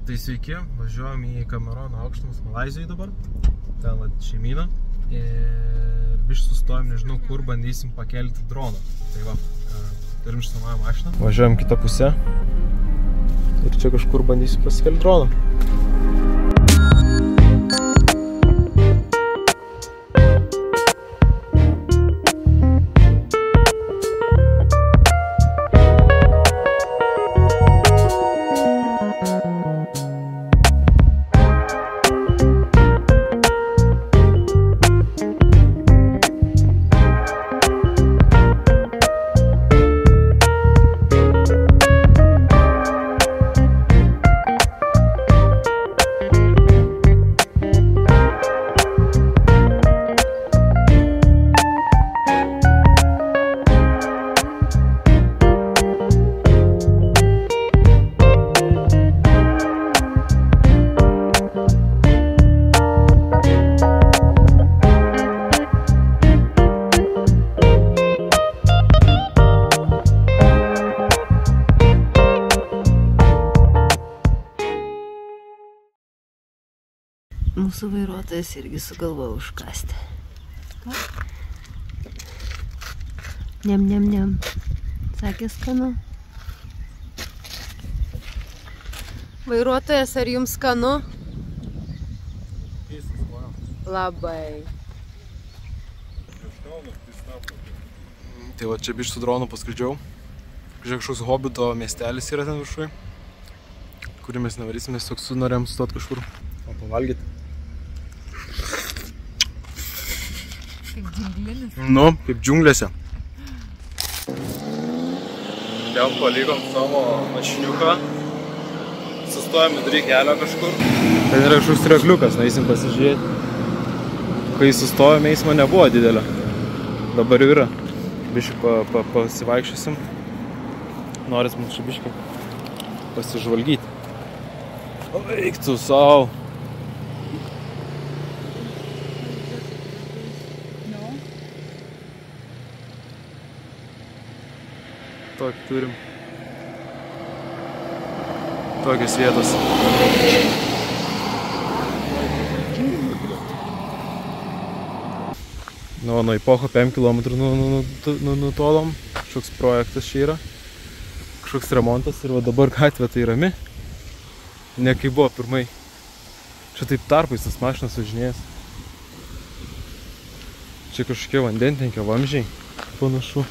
Tai sveiki, važiuojam į Kamerono aukštumus Malaizijoje dabar. Ten šeimyna. Ir biškai sustojom, nežinau kur, bandysim pakelti droną. Tai va, turim štamąją mašiną. Važiuojam kitą pusę. Ir čia kažkur bandysim pasikelti droną. Mūsų vairuotojas irgi sugalvojo užkasti. Niam. Sakė skanu. Vairuotojas, ar jums skanu? Labai. Tai va čia biškai su dronu paskridžiau. Kažkoks Hobito miestelis yra ten viršui, kurį mes nevarysim, mes toks norėjom sustot kažkur pavalgyti. Kaip džiunglinis. Nu, kaip džiunglėse. Ten palikom savo mašiniuką. Sustojom vidury kelio kažkur. Ten yra kažkoks triakliukas, nueisim pasižiūrėti. Kai sustojom, eismo nebuvo didelio. Dabar jau yra. Biškai pasivaikščiosim. Noris mums čia biškai pasižvalgyti. Eik tu sau. Tokį turim. Tokias vietas. Nuo Ipocho 5 km nutolom. Kažkoks projektas čia yra. Kažkoks remontas ir va dabar gatvė tai rami. Ne kaip buvo pirmai. Čia taip tarpais tas mašinas važinėjęs. Čia kažkokie vandentinkio vamzdžiai panašu.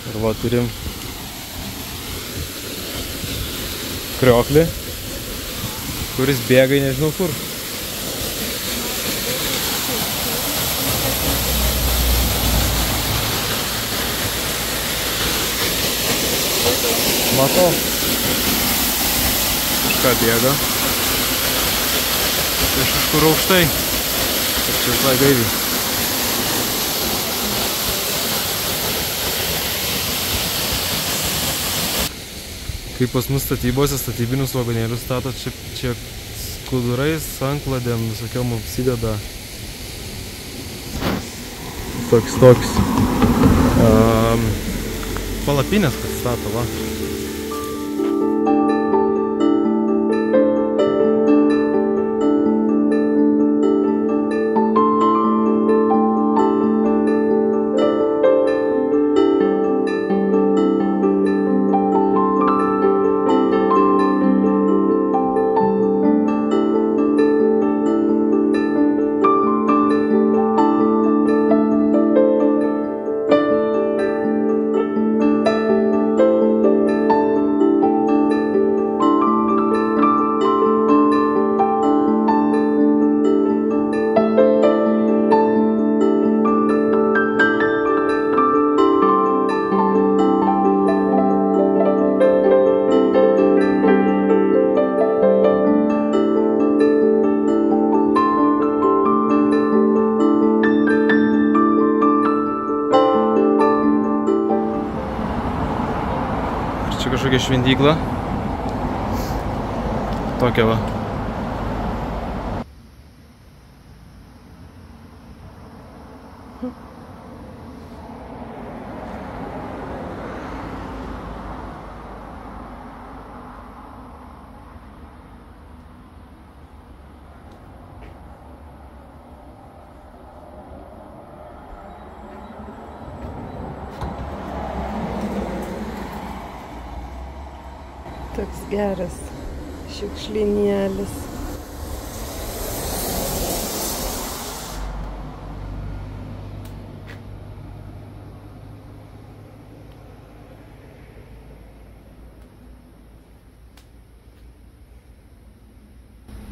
Ir va turim krioklį, kuris bėga nežinau kur. Matau. Kažką bėga. Iš kažkur aukštai. Ir čia visai gaiviai. Kaip pas mus statybose statybinius vagonėlius stato, čia skudurais, antkladėm, visokiom apsideda. Toks. Palapinės, kad stato, va. Čia kažkokia šventykla. Tokia va. Toks geras šiukšlinėlis.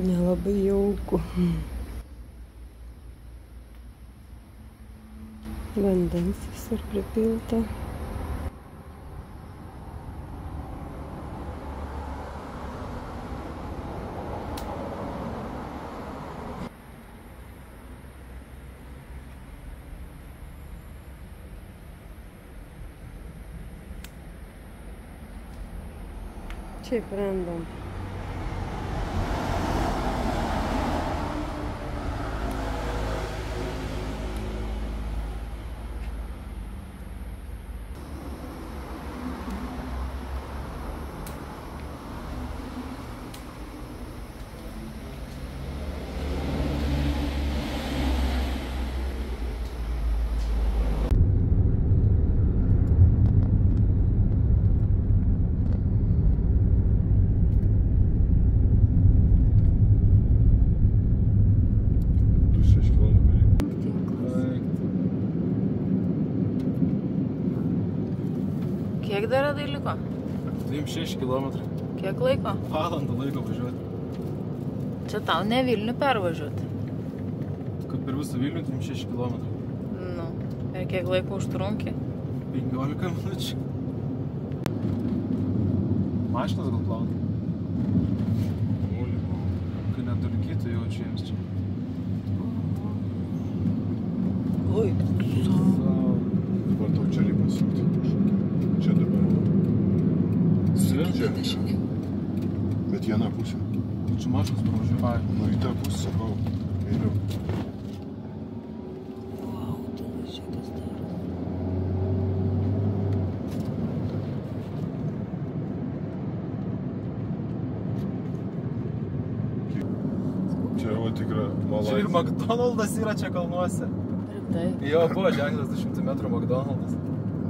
Nelabai jauku. Vandens visur pripilta. Šiaip randam. Kiek dar radai liko? 26 kilometrai. Kiek laiko? Valandą laiko važiuoti. Čia tau ne Vilnių pervažiuoti. Kad per visą Vilnių 26 kilometrai. Nu, ir kiek laiko užtrunki? 15 minučių. Mašinas gal plauna? Kai nedulkytų jaučiu jiems čia. Oi, Dabar tau čia reikia pasukti. Čia dabar. Čia. Bet viena pusė. Čia mašinas pravažiuoja. Nu į tą pusę, sakau. Vėliau. Vau, tai šitas daro. Čia jau tikra Čia ir Malaizija. McDonald's yra čia kalnuose. Rimtai. Jo, buvo ženklas 200 metrų McDonald's.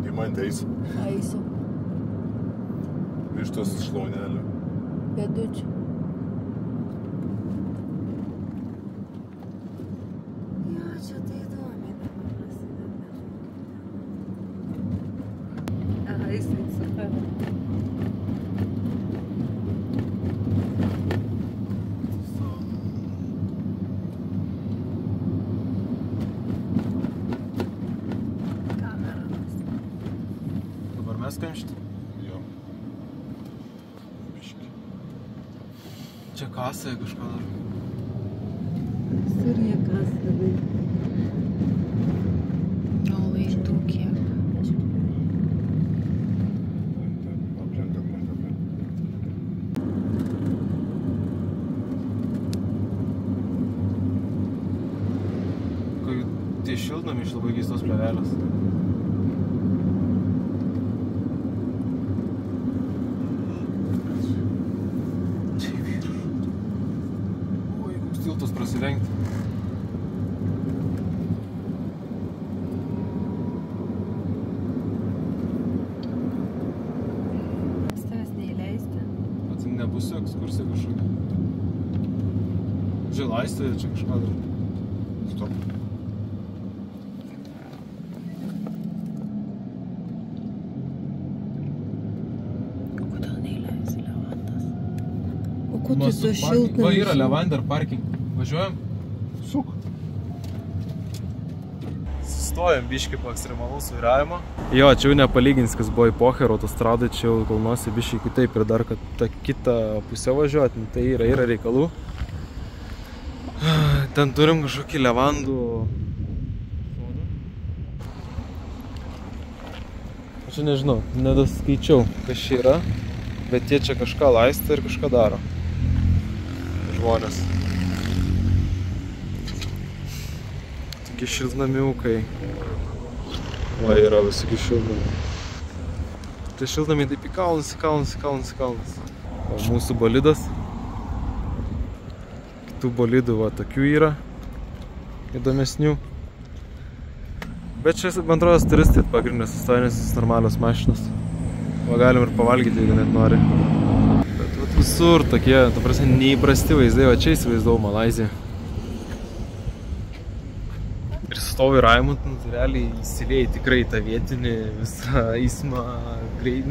Dimantė eis. Eisiu. Vištos šlaunelė. Pėdučių. Jo, čia tai įdomiai dabar prasideda. Aha, jis super. Dabar mes kamšti. Jo. Biški. Čia kasai kažką dar. Visur jie kasdami. O laidų kiek? Aplenk. Kai tie šiltnami iš labai keistos plėvelės. Čia į viršų. Oi, koks tiltas prasirengti. Mes tavęs neįleisti. Bet nebus ekskursija kažkokia. Žilaistė čia kažką dar. Stop. O kodėl neįleisi Levandas? O ko tu su Va, šiltnamiu? yra Levander parking. Važiuojam? Suk. Sustojam biškį po ekstremalaus vairavimo. Jo, čia jau nepalygins, kas buvo į Pochero autostradai, čia jau kalnuose biškį kitaip ir dar, kad tą kitą pusę važiuoti, tai yra reikalų. Ten turim kažkokį levandų sodą. Aš čia nežinau, nedaskaičiau, kas čia yra, bet jie čia kažką laista ir kažką daro. Žmonės. Tokie šiltnamiukai. Va, yra visokie šiltnamiai. Tai šiltnamiai taip į kalnus. O mūsų bolidas. Tų bolidų va tokių yra įdomesnių. Bet čia bendrovės turistai pagrindinės sustoja, nes normalios mašinos. Va galim ir pavalgyti, jeigu net nori. visur tokie, ta prasme, neįprasti vaizdai, o čia įsivaizdavau Malaiziją. Ir stovi Raimund, realiai įsilėjai tikrai tą vietinį visą eismą greitį,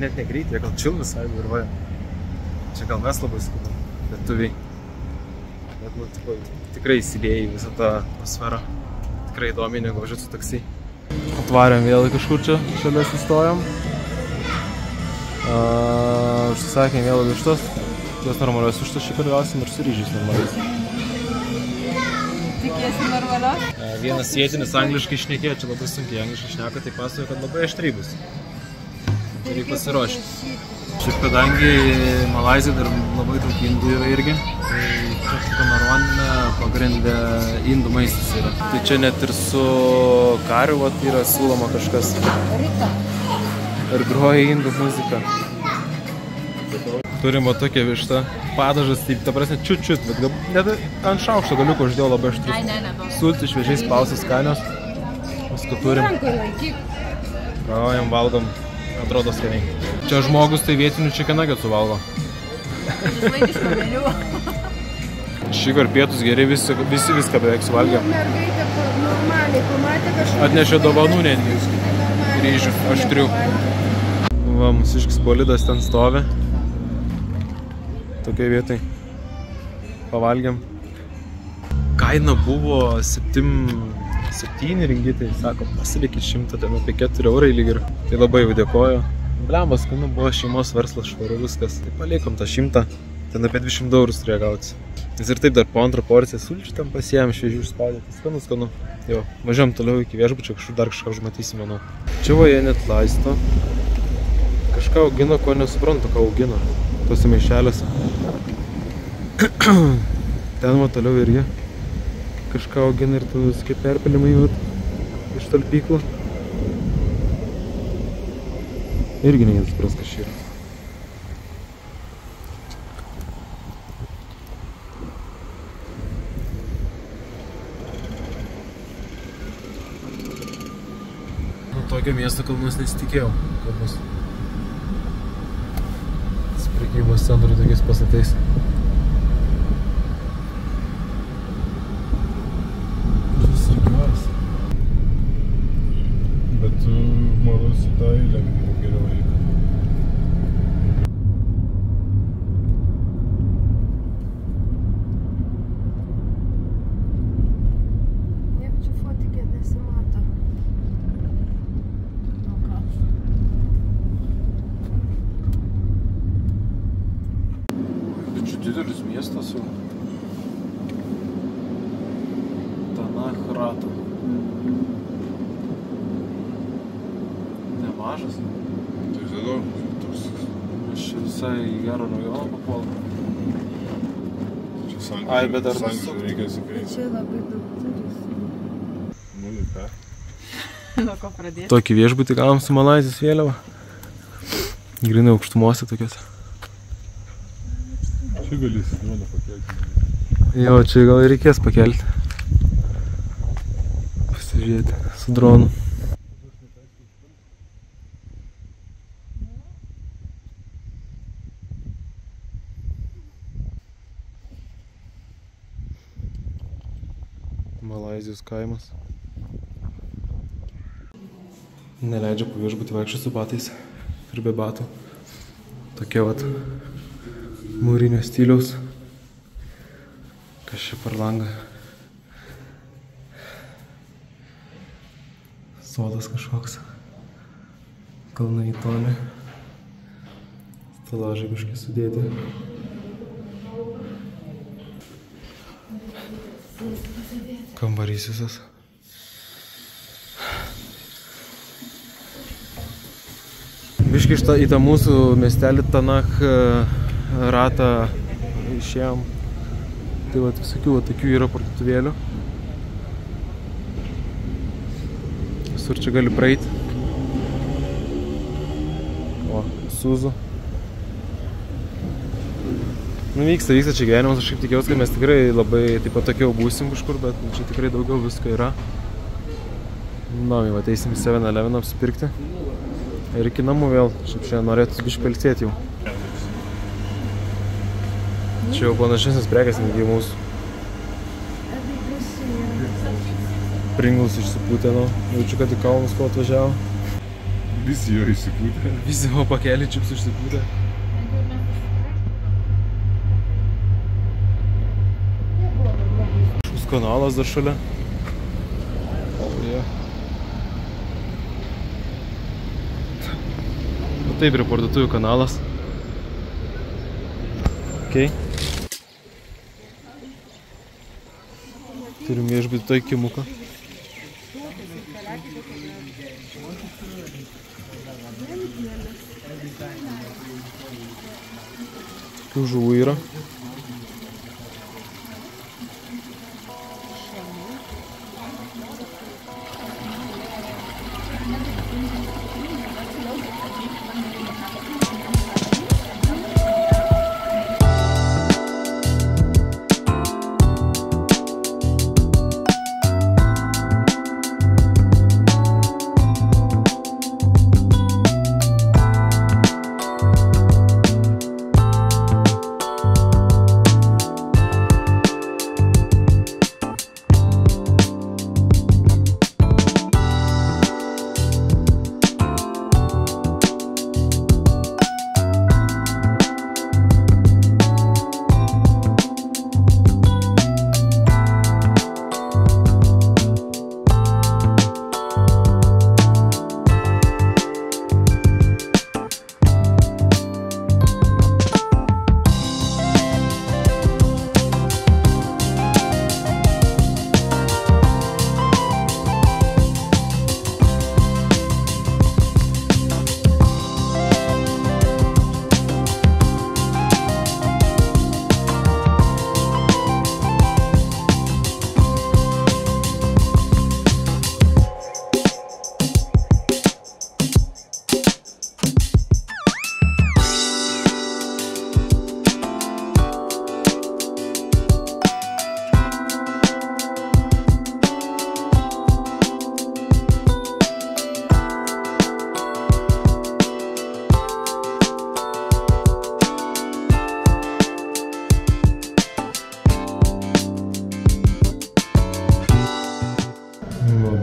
net ne greitį, gal čil visai vairuoja. Čia gal mes labai skubam, lietuviai. Bet nu, tikrai įsilėjai visą tą atmosferą. Tikrai įdomiai negu važiuot su taksi. Atvarėm vėl kažkur čia, šalia sustojom. Užsisakėm vėl vištos. Jos normalios vištos šį kargausim ir su ryžiais normaliais. Tikiesi normalios? Vienas vietinis angliškai šnekėjo, čia labai sunkiai angliškai šneka, tai pasakoja, kad labai aštriai bus. Tai reikia pasiruošti. Šiaip kadangi Malaizija dar labai daug indų yra irgi, tai čia Kamerone pagrindė indų maistas yra. Tai čia net ir su kariu vat yra siūloma kažkas. Ir groja indų muzika. Turim va tokią vištą. Padažas, taip, ta prasme, čiut, bet net ant šaukšto galiuko uždėjau labai aštrus. Sulti šviežiai spaustas skanios. Viską turim. Raujam, valgom. Atrodo skaniai. Čia žmogus tai vietinių chicken nuggetsų valgo. Šįkart pietus geri, visi viską beveik suvalgė. Atnešė dovanų netgi. Ryžių, aštrių. Va, mūsiškis bolidas ten stovi. Tokiai vietai. Pavalgiam. Kaina buvo 7 ringitai, sako, pasilikit 100, ten apie 4 eurai lyg ir. Tai labai jau dėkoju. Blembas, skanu buvo šeimos verslas, švaru viskas. Tai palikom tą 100, ten apie 200 eurus turėjo gauti. Nes ir taip dar po antrą porciją sulčių ten pasiėm, šviežių išspaudėti. Skanu. Jo, važiuojam toliau iki viešbučio, dar kažką užmatysim, manau. Čia va jie net laisto. Kažką augino, ko nesuprantu, ką augino. Tuose maišeliuose. Ten va toliau irgi kažką augina ir tu visokie perpelimai iš talpyklų. Irgi neįspras kažkai yra. Nu, tokio miesto kalnus nesitikėjau, kad bus. Prekybos centrų tokiais pastatais. Šis rikiuojas. Bet žmogus į tą eilę geriau eiti. Nieko čia fotikė nesimato. Nu ką? Čia didelis miestas jau. Tanah Rata. Nemažas. Tai žinau, toks. Aš čia visai gerą rajoną papuolą. Čia Ai, sankcijų. bet dar Sankcijų nesuk. reikia Bet sikreiti. čia labai daug turistų. Nu, ir ką? Nuo ko pradėti? Tokį viešbutį gavom su Malaizijos vėliava. Grynai aukštumose tokios. Čia gali sijoną pakelti. Jo, čia gal reikės pakelti. Pasižiūrėti su dronu. Malaizijos kaimas. Neleidžia po viešbutį vaikščioti su batais ir be batų. Tokie vat mūrinio stiliaus. Kas čia per langą? Sodas kažkoks. Kalnai į tolį. Stelažai kažkiek sudėti. Kambarys visas. Biškai į tą mūsų miestelį Tanah Rata išėjom. Tai vat visokių tokių yra parduotuvėlių. Visur čia gali praeiti. O, Suzu. Nu, vyksta čia gyvenimas, aš kaip tikėjausi, kad mes tikrai labai taip atokiau būsim kažkur, bet čia tikrai daugiau visko yra. Įdomiai, ateisim į 7-Eleven apsipirkti. Ir iki namų vėl, šiaip šiandien norėtų biškai pailsėti jau. Čia jau panašesnis prekės negi mūsų. Pringles išsipūtė, nu. Jaučiu, kad į kalnus ko atvažiavo. Visi jo išsipūtė. Visi jo pakelį čipsų išsipūtė. Šus kanalas dar šalia. Taip ir parduotuvių kanalas. Okay. Turim viešbutį toj kimuką. Tokių žuvų yra.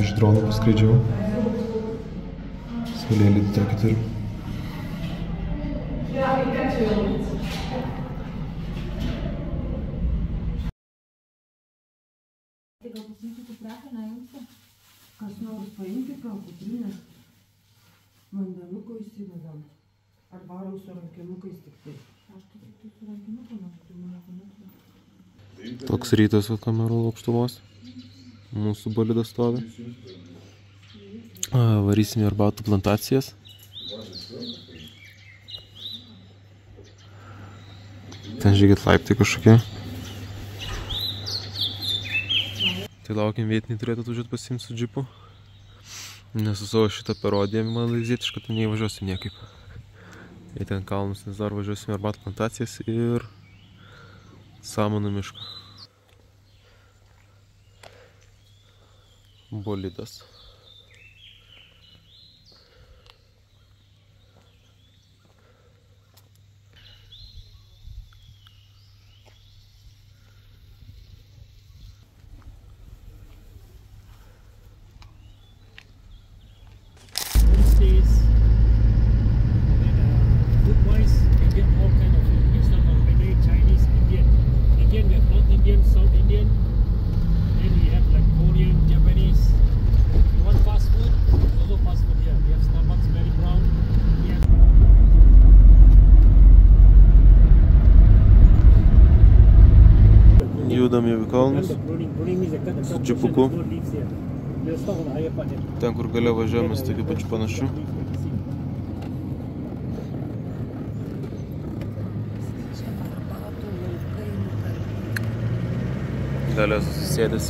Iš dronų paskraidžiau. Saulėlydį tokį turim. Tai gal pasiimkite prekę, neimsi? Kas nors paimkite gal kuprinę. Vandenuko įsidedam. Ar varom su rankinukais tik tai. Aš tik tai su rankinuku nesu. Toks rytas vat Kamerų aukštumos. Mūsų bolidas stovi. Varysim į arbatų plantacijas. Ten žiūrėkit laiptai kažkokie. Tai laukiam vietiniai turėtų atvažiuoti pasiimti su džipu. Nes su savo šitą parodiją malaizietišką ten neįvažiuosim niekaip. Į ten kalnus, nes dar važiuosim į arbatų plantacijas ir Samanų mišką. Bolidas. Food-wise, you get all kind of food. It's not only Chinese, Indian. Indian, we have North Indian, South Indian. Then we have like Korean, Japanese. If you want fast food, there's also fast food here. We have Starbucks, Mary Brown. We have Judam jau į kalnus. Su džipuku. Ten, kur gale važiuojamas, tokiu pačiu panašiu. Gale susisėdėm.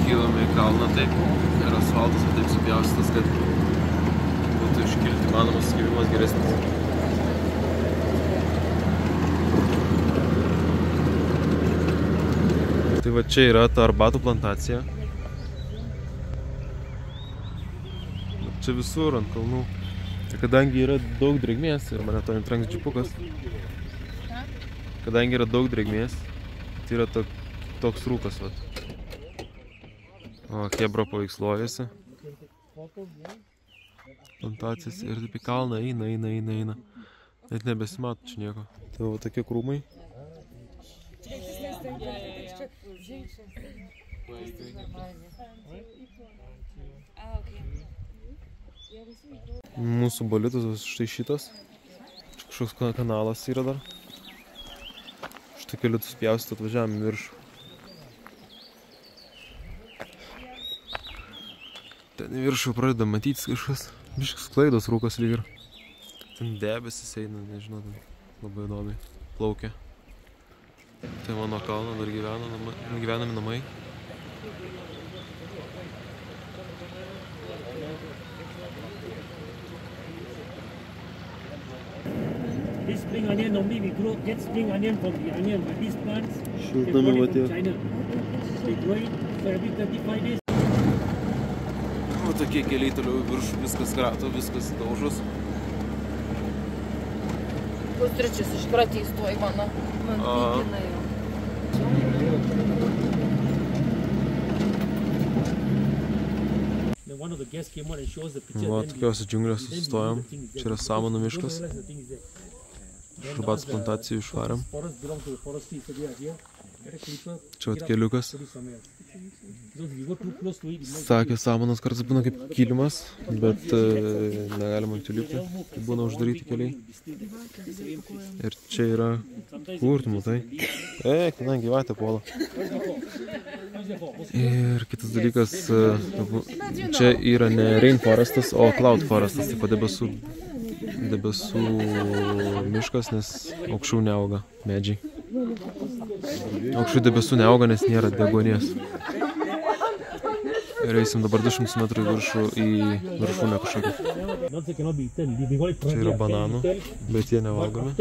Kilome į kalną taip. Ir asfaltas taip supjaustytas, kad būtų iškilti manomas skybimas geresnis. Tai va čia yra ta arbatų plantacija. Čia visur ant kalnų. Tai kadangi yra daug drėgmės ir mane to netrenks džipukas. Kadangi yra daug drėgmės, tai yra toks rūkas, vat. O, kebra paveiksluojasi. Plantacijas ir taip į kalną eina. Net nebesimato čia nieko. Tai va tokie krūmai. Mūsų bolitas štai šitas. Čia kažkoks kanalas yra dar. Štai keliutus pjausit atvažiavam į viršų. Ten į viršų pradeda matytis kažkas. Biškas klaidos rūkas lyg ir. Ten debesis eina, nežinau, labai įdomiai plaukia. Tai mano kalno dar gyvenami namai. This spring onion normally we get spring onion from the onion, but these plants they Šiltnamio brought it vat jau. from China. They grow it for every 35 days. O tokie keliai toliau į viršų, viskas krato, viskas daužos. Pusryčius iškratys tuoj mano. Man pykina jau. Then one of the guests came out and shows the picture. Va, tokiuose džiungliuose sustojom. Čia yra samanų miškas. Šarbatos plantacijų išvarėm. Čia vat keliukas. Sakė, samanos kartais būna kaip kilimas, bet negalima ant jų lipti. Būna uždaryti keliai. Ir čia yra... Kur tu matai? Ten gyvatė puola. Ir kitas dalykas, čia yra ne rainforestas, o cloud forestas, taip pat debesų miškas, nes aukščiau neauga medžiai. Aukščiau debesų neauga, nes nėra deguonies. Ir eisim dabar 200 metrų į viršų į viršūnę kažkokį. Čia yra bananų, bet jie nevalgomi.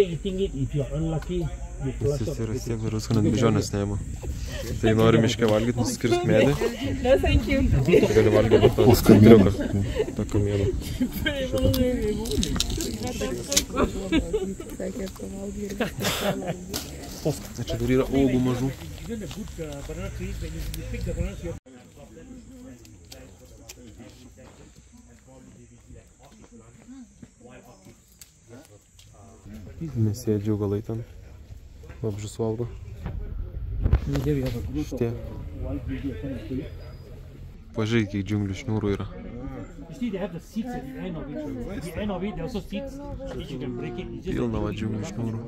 Jis yra tiek ir viską net bežionės neima. Tai nori miške valgyti, nusiskirst medį. Tai gali valgyti tą skandriuką. Tokio mėdo. Čia dar yra uogų mažų. Nesėdži augalai ten. Vabžius valgo. Šitie. Pažiūrėk, kiek džiunglių šniūrų yra. Pilna va džiunglių šniūrų.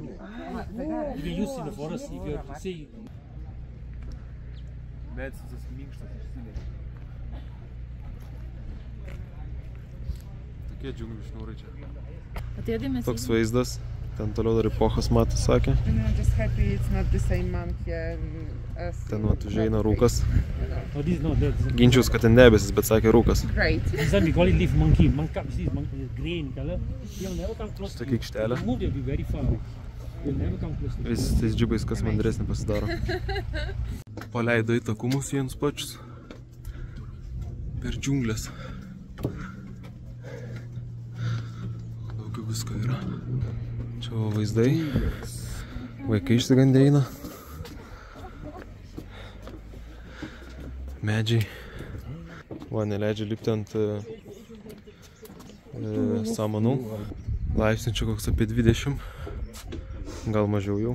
Tokie džiunglių šniūrai čia. Toks vaizdas. Ten toliau dar epochas matas, sakė. Ten vat užeina rūkas. Ginčiaus, kad ten debesis, bet sakė rūkas. Tokia aikštelė. Vis tais džibais, kas mandresnį pasidaro. Paleido į takumus vienus pačius. Per džiunglės. Daugiau visko yra. Čia vaizdai. Vaikai išsigandė eina. Medžiai. Va, neleidžia lipti ant samanų. Laipsnių čia koks apie 20. Gal mažiau jau.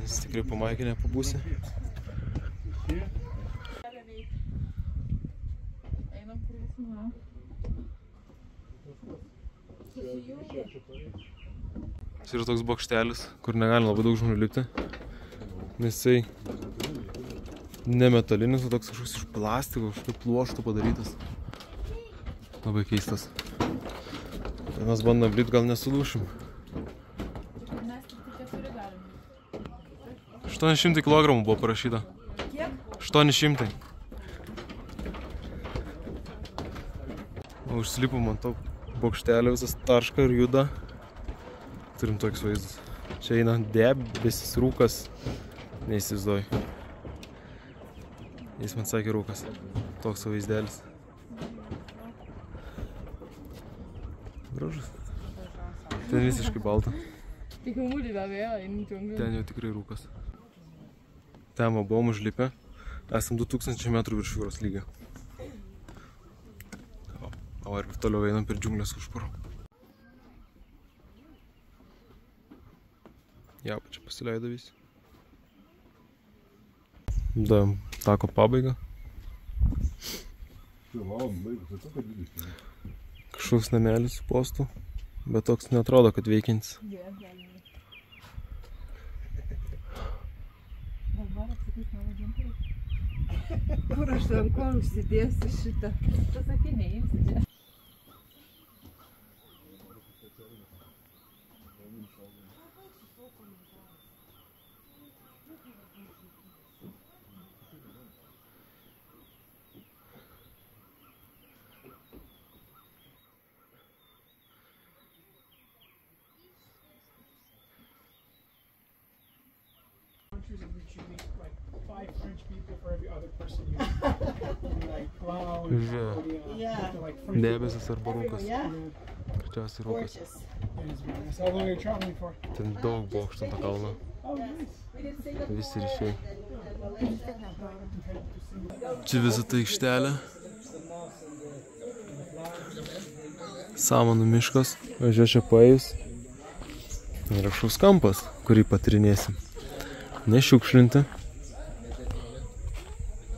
Nes tikrai pamaikinę pabūsi. Čia yra toks bokštelis, kur negali labai daug žmonių lipti. Nes jisai ne metalinis, o toks kažkoks iš plastiko, kažkaip pluoštų padarytas. Labai keistas. Tai mes bandom lipti, gal nesulūšim. 800 kg buvo parašyta. 800. Užsilipom ant to bokštelio, visas tarška ir juda. Turim tokius vaizdus. Čia eina debesis rūkas. Neįsivaizduoju. Jis man sakė rūkas. Toks vaizdelis. Gražus. Ten visiškai balta. Tik humulį davėjo į džiunglį. Ten jau tikrai rūkas. Ten buvom užlipę. Esam 2000 metrų virš jūros lygio. O ir toliau einam per džiunglės kažkur. Ja, čia pasileido visi. Da, tako pabaiga. Kažkoks namelis su postu, bet toks neatrodo, kad veikiantis. Kur aš ant ko užsidėsiu šitą? Pasakai, neimsi čia. You meet like 5 French people for every other person you meet. Like, wow. Yeah. Debesis arba rūkas. Greičiausiai rūkas. How long are you traveling for? Ten daug bokštų ant kalno. Oh, nice. Visi ryšiai. Čia visa ta aikštelė. Samanų miškas. Važiuoju čia paėjus. Yra kažkoks kampas, kurį patirinėsim. Nešiukšlinti.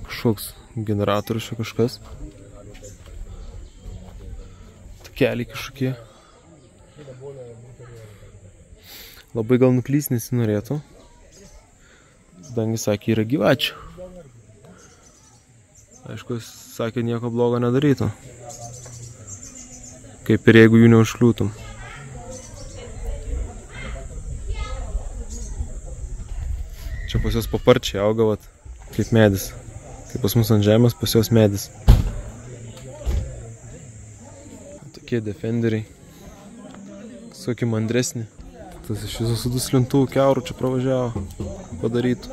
Kažkoks generatorius čia kažkas. Takeliai kažkokie. Labai gal nuklys nesinorėtų. Kadangi sakė, yra gyvačių. Aišku, jis sakė, nieko blogo nedarytų. Kaip ir jeigu jų neužkliūtum. Čia pas jos paparčiai auga, vat, kaip medis. Kaip pas mus ant žemės, pas jos medis. Tokie defenderiai. Visokie mandresni. Tas iš viso su duslintų kiaurų čia pravažiavo. Padarytų.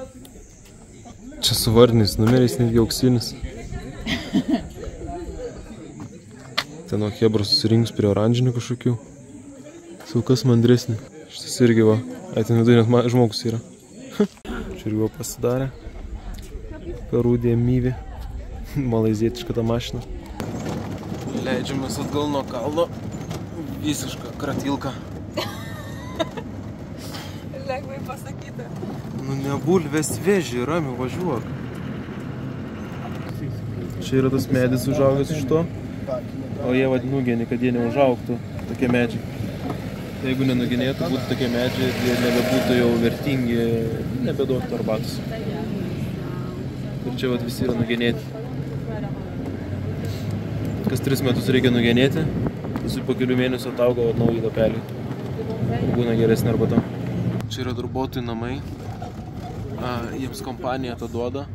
Čia su vardiniais numeriais, netgi auksinis. Ten nuo hebros susirinks prie oranžinių kažkokių. Saukas mandresni. Šitas irgi va. Ten viduje net žmogus yra. Čia ir jau pasidarė. Perūdė myvi. Malaizietiška ta mašina. Leidžiamės atgal nuo kalno. Visiška kratilka. Lengvai pasakyta. Nu nebulvės vėžį, ramiai važiuok. Čia yra tas medis užaugęs iš to. O jie vad nugenė, kad jie neužaugtų tokie medžiai. Jeigu nenugenėtų, būtų tokie medžiai, jie nebebūtų jau vertingi, nebeduotų arbatos. Ir čia vat visi yra nugenėti. Kas 3 metus reikia nugenėti, visi po kelių mėnesių atauga nauji lapeliai. Būna geresnė arbata. Čia yra darbuotojų namai. Jiems kompanija tą duoda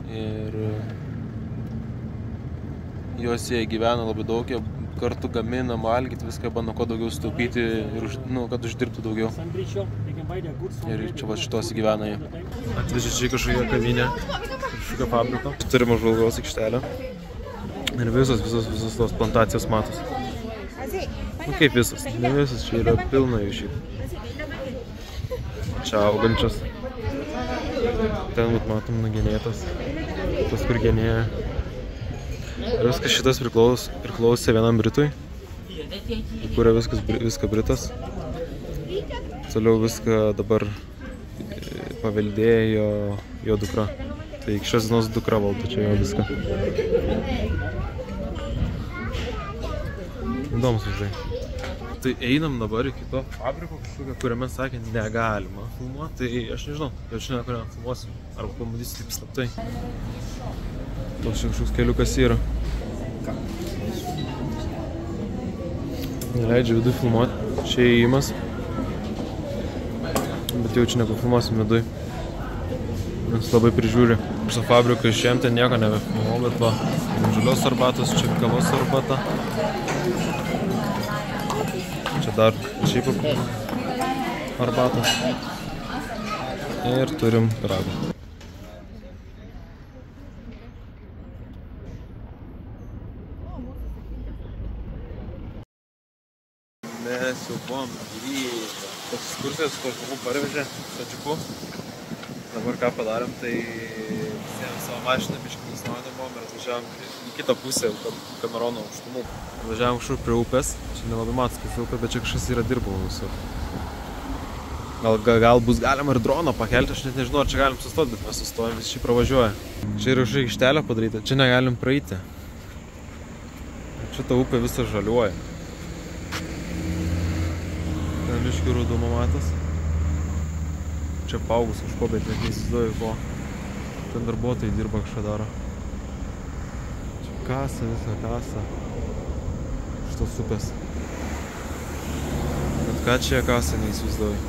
ir jos jie gyvena labai daug, jie kartu gamina, valgyti, viską bando kuo daugiau sutaupyti ir kad uždirbtų daugiau. Ir čia va šitos gyvena jie. Atvežė čia kažkokią kavinę, kažkokią fabriką. Turime žvalgos aikštelę. Ir visos tos plantacijos matos. Nu kaip visos, ne visos, čia yra pilna jų šiaip. Čia augančios. Ten būt matom nugenėtas. Tas kur genėja. Ir viskas šitas priklausė vienam Britui. Įkūrė viską Britas. Toliau viską dabar paveldėjo jo dukra. Tai šios dienos dukra valdo čia jo viską. Įdomus visai. Tai einam dabar iki to fabriko kažkokio, kuriame sakė negalima filmuoti. Tai aš nežinau, jau čia kurią filmuosiu. Arba pamatysiu taip slaptai. Toks čia kažkoks keliukas yra. Neleidžia vidui filmuoti. Čia įėjimas. Bet jau čia nepafilmuosim vidui. Nes labai prižiūri. Viso fabriko išėjom, ten nieko nebefilmuo, bet va. Žalios arbatos, čia kavos arbata. Čia dar šiaip arbatas. Ir turim pyragą. Mes jau buvom grįžę. Tas ekskursijas su žmogu parvežė, su džipu. Dabar ką padarėm, tai visiems savo mašiną biškį nusnaudėm buvom ir atvažiavom į kitą pusę, Kamerono aukštumų. Atvažiavom kažkur prie upės. Čia nelabai matos, kas upė, bet čia kažkas yra dirbama visur. Gal bus galima ir droną pakelti, aš net nežinau, ar čia galim sustoti, bet mes sustojam, visi šį pravažiuoja. Čia yra kažkokia aikštelė padaryta, čia negalim praeiti. Čia ta upė visą žaliuoja. Ten biškį rudumo matas. Čia paugus kažko, bet net neįsivaizduoju ko. Ten darbuotojai dirba kažką daro. Čia kasa, visą kasa. Šitos upės. Bet ką čia kasa, neįsivaizduoju.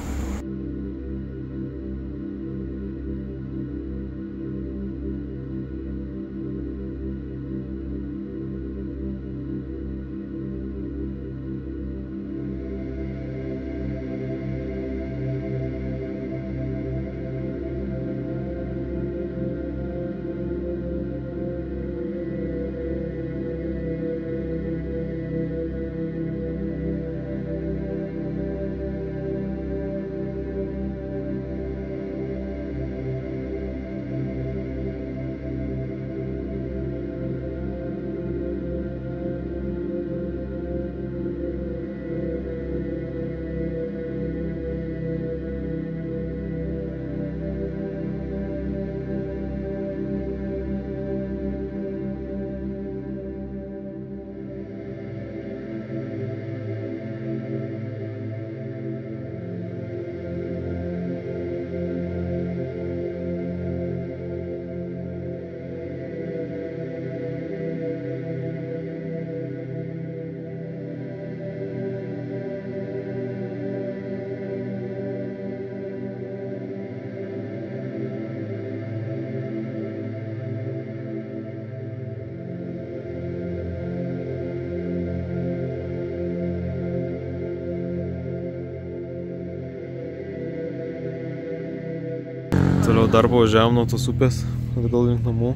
Toliau darbo važiavom nuo tos upės, atgal link namų.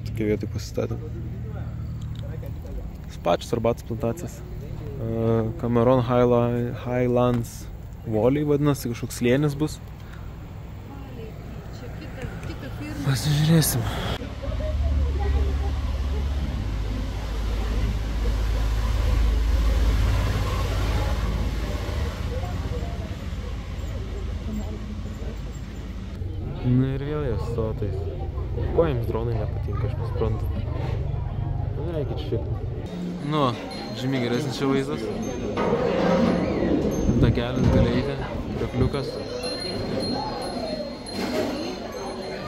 Tokia vietoj pasistatėm. Pačios arbatos plantacijas. Cameron Highlands Valley vadinasi, kažkoks slėnis bus. Pasižiūrėsim. Na ir vėl jos stotais. Ko jiems dronai nepatinka, aš nesuprantu. Man reikia čia šiek. Nu, žymiai geresnis čia vaizdas. Takelis galeitė, kriokliukas.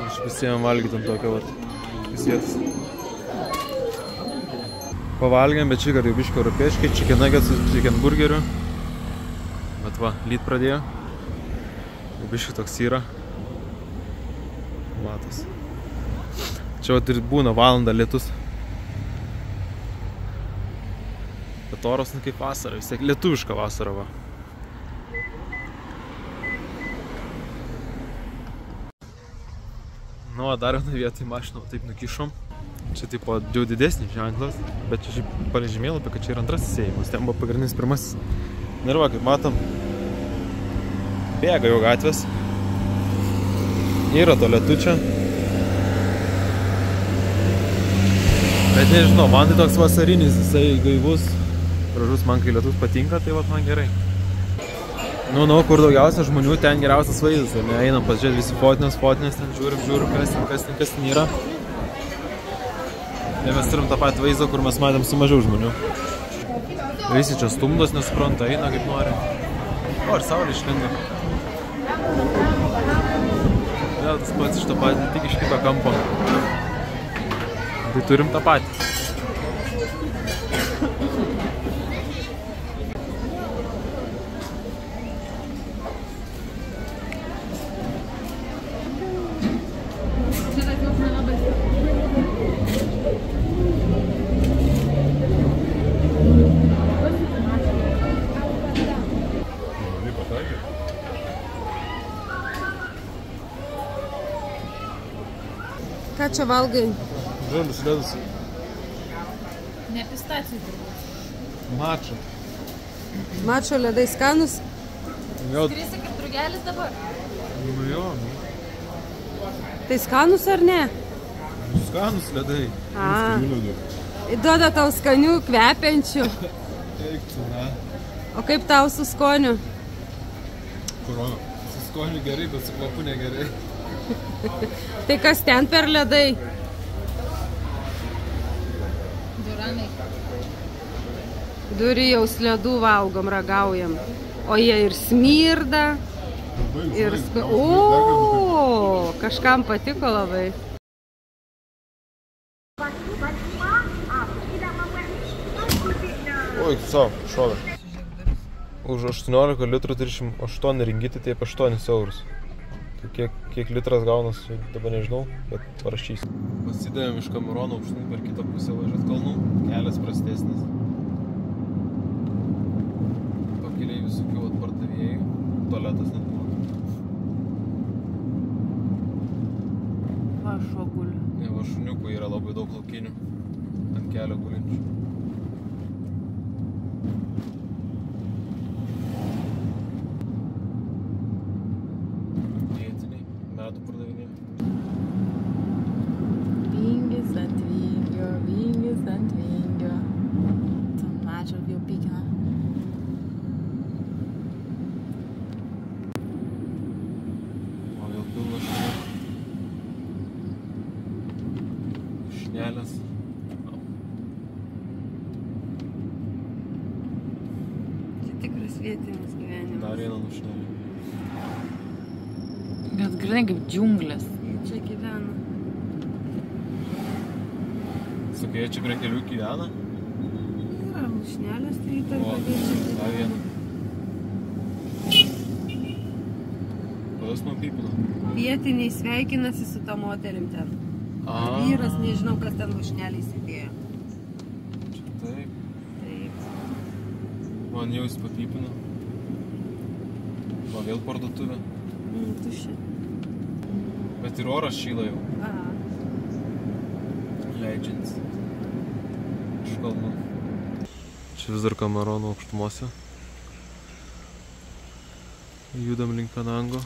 Aš visiem valgyti ant tokio vat. Visietas. Pavalgėm, bet šį kartą jau biškį europieškai, chicken nuggets su chicken burgeriu. Bet va, lyt pradėjo. Biškį toks yra. Matos. Čia vat ir būna valandą lietus. Bet oras kaip vasara, vis tiek lietuviška vasara va. Nu, dar vieną vietą į mašiną taip nukišom. Čia tipo jau didesnis ženklas, bet čia palei žemėlapį, kad čia yra antrasis ėjimas. Ten buvo pagrindinis pirmasis. Ir va, kaip matom, bėga jau gatvės. Yra to lietučio. Bet nežinau, man tai toks vasarinis, jisai gaivus, gražus, man kai lietus patinka, tai vat man gerai. Nu, kur daugiausia žmonių, ten geriausias vaizdas, ar ne? Einam pasižiūrėti visi fotinės, ten žiūrim, kas ten yra. Ir mes turim tą patį vaizdą, kur mes matėm su mažiau žmonių. Visi čia stumdos, nesupranta, eina kaip nori. O, ir saulė išlindo. Vėl tas pats iš to patį, tik iš kito kampo. Tai turim tą patį. Ką čia valgai? Žalius ledus. Ne pistacijų turbūt. Mačą. Mačo ledai skanus? Jo. Skrisi kaip drugelis dabar. Nu jo. Tai skanus ar ne? Skanus ledai. Duoda tau skanių, kvepiančių. Eiktų, ne. O kaip tau su skoniu? Korona. Su skoniu gerai, bet su kvapu negerai. Tai kas ten per ledai? Duranai. Durijaus ledų valgom, ragaujam. O jie ir smirda. Ir o, kažkam patiko labai. Oi, savo, šovė. Už 18 litrų 38 ringitai, tai apie 8 eurus. Tai kiek litras gaunas, dabar nežinau, bet parašysiu. Pasidavėm iš Kamerono aukštyn per kitą pusę važiuot kalnų, kelias prastesnis. Pakeliai visokių atpardavėjų, tualetas net buvo. Va, šuo guli. Ne, va, šuniukų yra labai daug laukinių ant kelio gulinčių. Vingis ant vingio. Ten mačio jau pykina. O vėl pilnas šnelės. Čia tikras vietinis gyvenimas. Dar vieną nušnelį. Bet grinai kaip džiunglės. Čia gyvena. Sakai, čia prie kelių gyvena? Yra mušnelės, tai O, tarp dar vieną. Kodas nupypino? Vietiniai sveikinasi su ta moterim ten. Vyras, nežinau, kas ten mušnelį įsidėjo. Čia taip. Taip. Man jau jis papypino. O vėl parduotuvė. Tuščia. Bet ir oras šyla jau. Aha. Leidžiantis. Iš kalnų. Čia vis dar Kamerono aukštumose. Judam link Penango.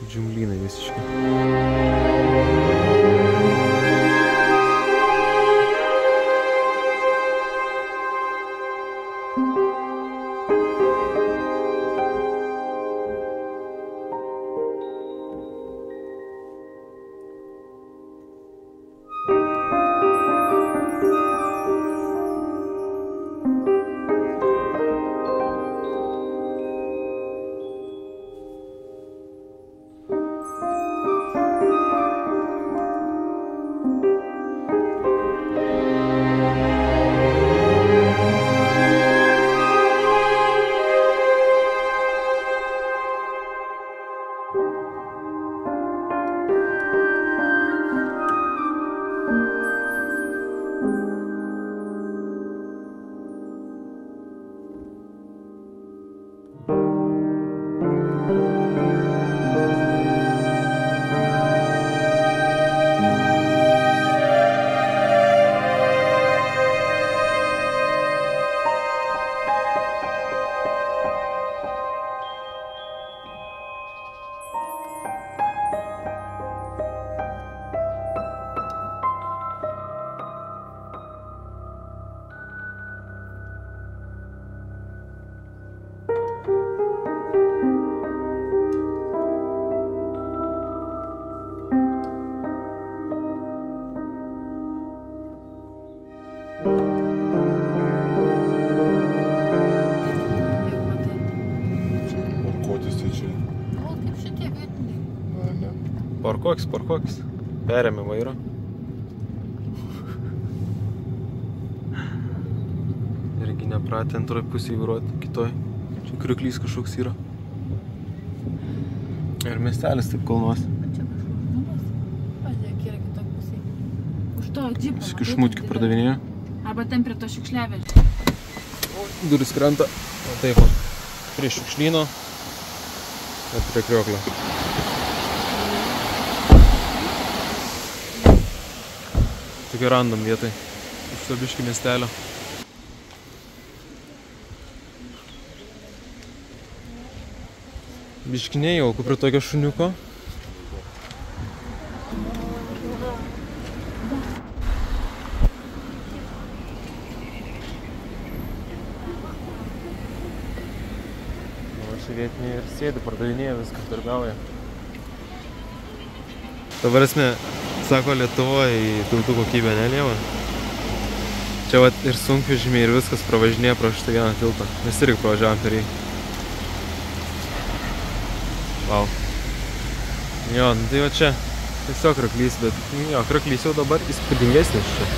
Džiunglynai visiškai. Parkuokis. Perėmė vairą. Irgi nepratė antroj pusėj vairuoti, kitoj. Čia kriuklys kažkoks yra. Ir miestelis taip kalnuose. Čia kažkoks žmogus. Pažiūrėk, yra kitoj pusėj. Už to džipą. Šmutkių pardavinėjo. Arba ten prie to šiukšliavežio. Duris krenta. O taip, prie šiukšlyno. Ir prie krioklio. Tokia random vietai. Iš to biškį miestelio. Biškiniai jauku prie tokio šuniuko. Vietiniai ir sėdi, pardavinėja viską, darbauja. Dabar esmė, sako, Lietuvoje tautų kokybė nelieva. Čia vat ir sunkvežimiai ir viskas pravažinėja pro šitą vieną tiltą. Mes irgi pravažiavom per jį. Vau. Jo, tai va čia tiesiog kraklys, bet jo, kraklys jau dabar įspūdingesnis čia.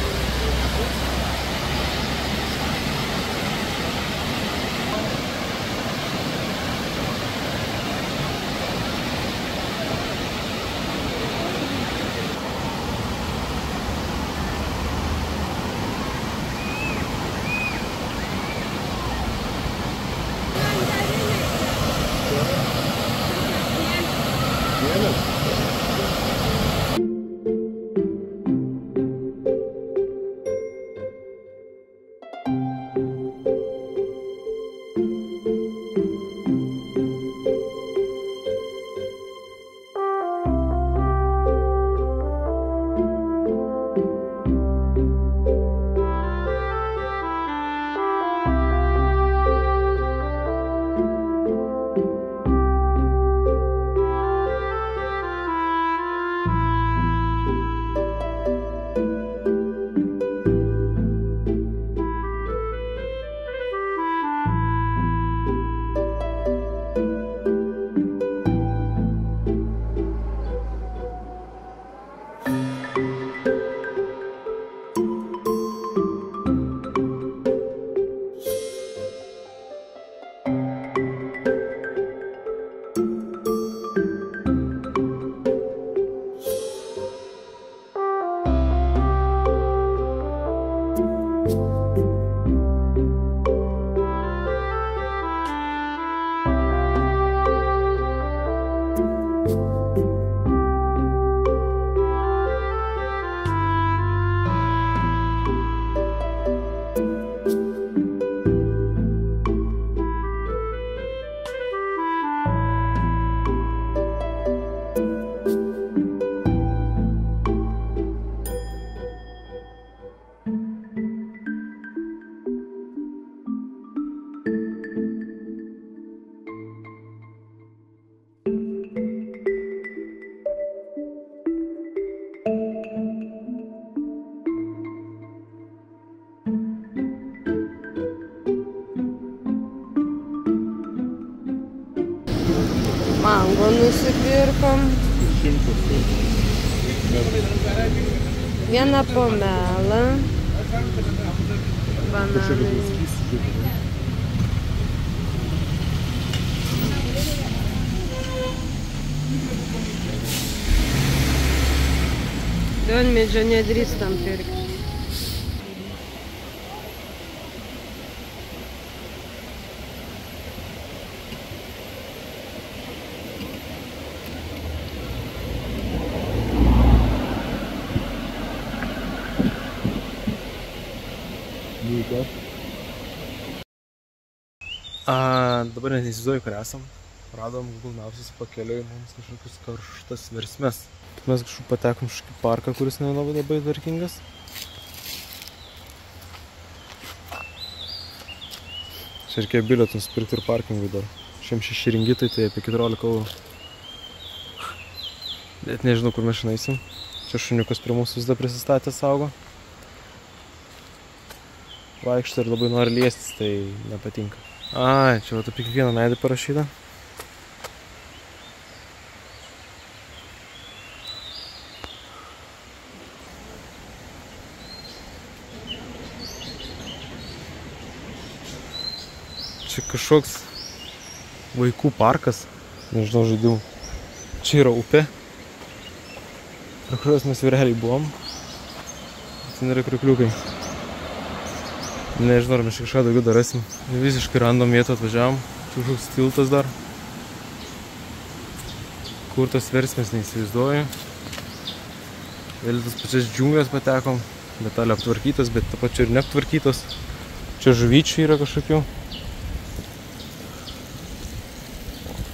Mango nusipirkom. Vieną pomelą. Bananai. Duonmedžio nedrįstam pirkti. Dabar net neįsivaizduoju, kur esam. Radom Google Maps'us pakeliui mums kažkokius karštas versmes. Mes kažkaip patekom kažkokį parką, kuris nelabai tvarkingas. Čia reikėjo bilietų nusipirkti ir parkingui dar. Šiam 6 ringitai, tai apie 14 eurų. Bet nežinau, kur mes šiandien eisim. Čia šuniukas prie mūsų vis dar prisistatė saugo. Vaikšto ir labai nori liestis, tai nepatinka. Ai, čia va apie kiekvieną medį parašyta. Čia kažkoks vaikų parkas, nežinau, žaidimų. Čia yra upė, prie kurios mes vyreliai buvom. Ten yra krikliukai. Nežinau, ar mes kažką daugiau dar rasim. Visiškai random vietą atvažiavom. Čia kažkoks tiltas dar. Kur tas versmės neįsivaizduoju. Vėl tas pačias džiunglės patekom. Detalė aptvarkytas, bet ta pačia ir neaptvarkytas. Čia žuvyčių yra kažkokių.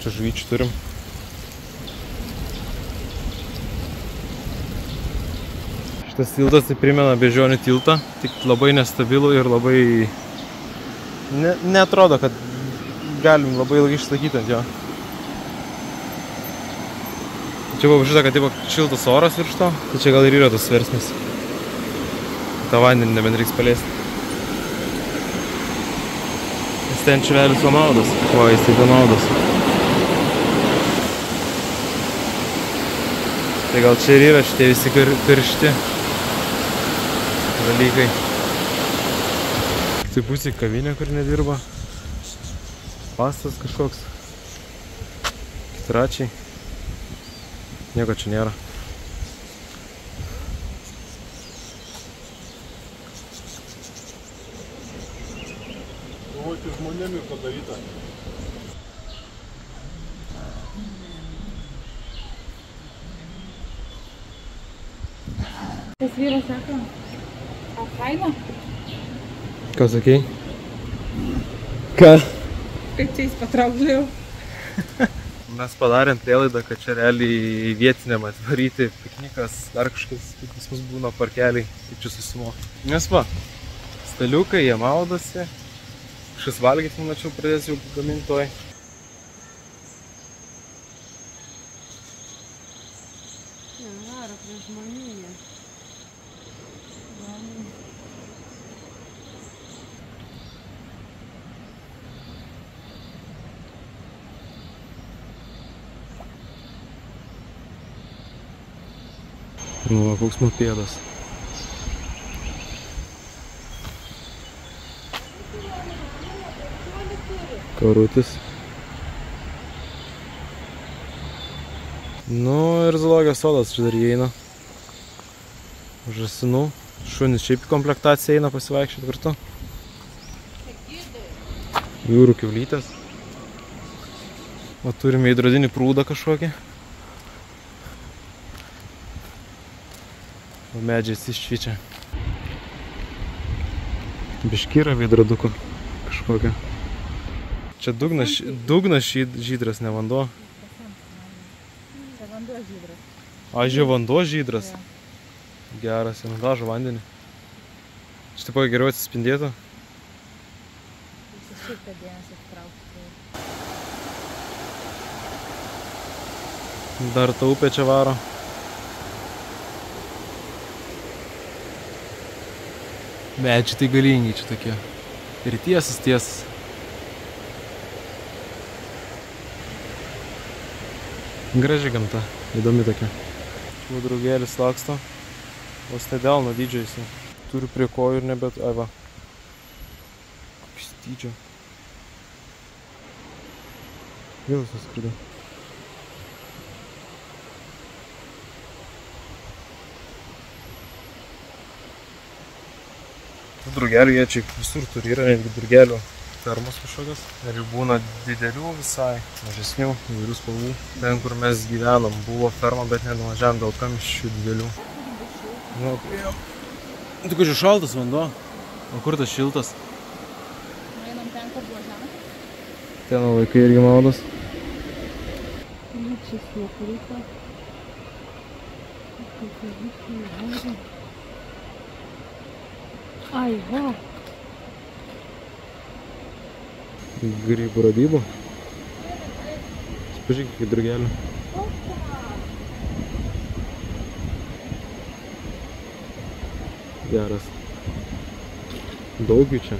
Čia čia žvyčių turim. Šitas tiltas tai primena Beždžionių tiltą, tik labai nestabilų ir labai... Neatrodo, kad galim labai ilgai išlaikyti ant jo. Čia buvo šitą, kad taip šiltas oras virš to, tai čia gal ir yra tas versmis. tą vandenį nebent reiks palėsti. Jis ten čvelis o naudas. O, jis taip o naudas. Tai gal čia ir yra šitie visi karšti dalykai. Tai pusė kavinė, kur nedirba. Pastas kažkoks. Kitračiai. Nieko čia nėra. Galvoti žmonėmi padaryta. Tas vyras sako, o faina? Ką sakei? Ką? Kaip čia jis patraukliau? Mes padarėm prielaidą, kad čia realiai vietiniam atvaryti piknikas, dar kažkas, kaip pas mus būna parkeliai, kaip čia susimoka. Nes va, staliukai, jie maudosi, kažkas valgyti, mačiau, pradės jau gaminti toj. Nevaro prie žmonių jie. Nu, va, koks mopėdas. Karutis. Nu, ir zoologijos sodas čia dar įeina. Žąsinų. Šunys šiaip į komplektaciją eina pasivaikščioti kartu. Jūrų kiaulytės. O turime įdrodinį prūdą kažkokį. O medžiais iššvičia. Biški yra veidrodukų kažkokia. Čia dugnas žydras, ne vanduo. Čia vanduo žydras. A, čia vanduo žydras. Geras, ir nudažo vandenį. Čia taip geriau atsispindėtų. Jis šiaip tą dėmesį attraukti. Dar ta upė čia varo. Medžiai tai galingi čia tokie. Ir tiesas. Graži gamta, įdomi tokia. Čia drugėlis laksto. Vos tai delno dydžio jisai. Turiu prie kojų ir nebet... Ai va. Koks dydžio. Vėl suskrido. Drugelių jie čia visur turi, yra netgi drugelių fermos kažkokios. Ir jų būna didelių visai, mažesnių, įvairių spalvų. Ten, kur mes gyvenom, buvo ferma, bet nenuvažiavom dėl kamščių didelių. Nu, priėjom. Tu kad čia šaltas vanduo, o kur tas šiltas? Einam ten, kur buvo žemė. Ten vaikai irgi maudos. Čia slėpurika. Ai, va. Grybų radybų. Pažiūrėk, kaip drugelių. Geras. Daug jų čia.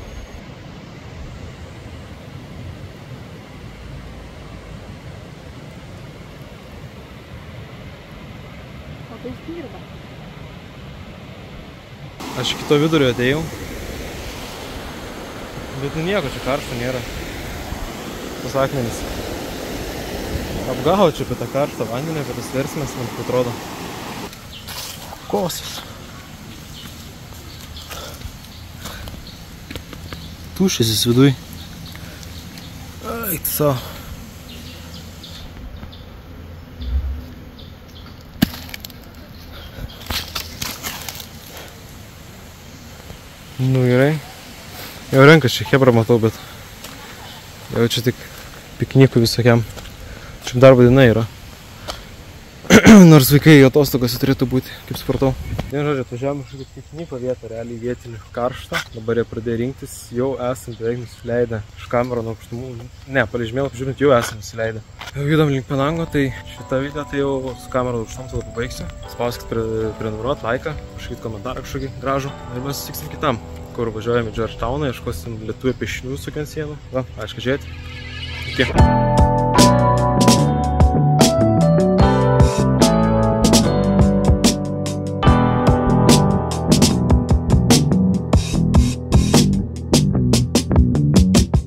O tai dirba. Aš iki to vidurio atėjau. Bet nieko čia karšto nėra. Tas akmenis. Apgavo čia apie tą karštą vandenį, apie tas versmės, man atrodo. Kosis. Tuščias jis viduj. Eik tu savo. Nu gerai. Jau renkas čia hebra matau, bet jau čia tik piknikų visokiam. Šiaip darbo diena yra. Nors vaikai atostogose turėtų būti, kaip supratau. Žodžiu, atvažiavom kažkokį pikniko vietą, realiai vietinį karštą. Dabar jie pradėjo rinktis, jau esam beveik nusileidę iš Kamerono aukštumų. Ne, palei žemėlapį žiūrint, jau esam nusileidę. Jau judam link Penango, tai šitą video tai jau su Kamerono aukštom tada pabaigsiu. Spauskit prenumeruot, laiką, kažkokį komentarą kažkokį gražų. Ir mes susiksim kitam, kur važiuojame į Georgetowną, ieškosim lietuvių piešinių su ant sienų. Va, aišku, žiūrėti. Iki.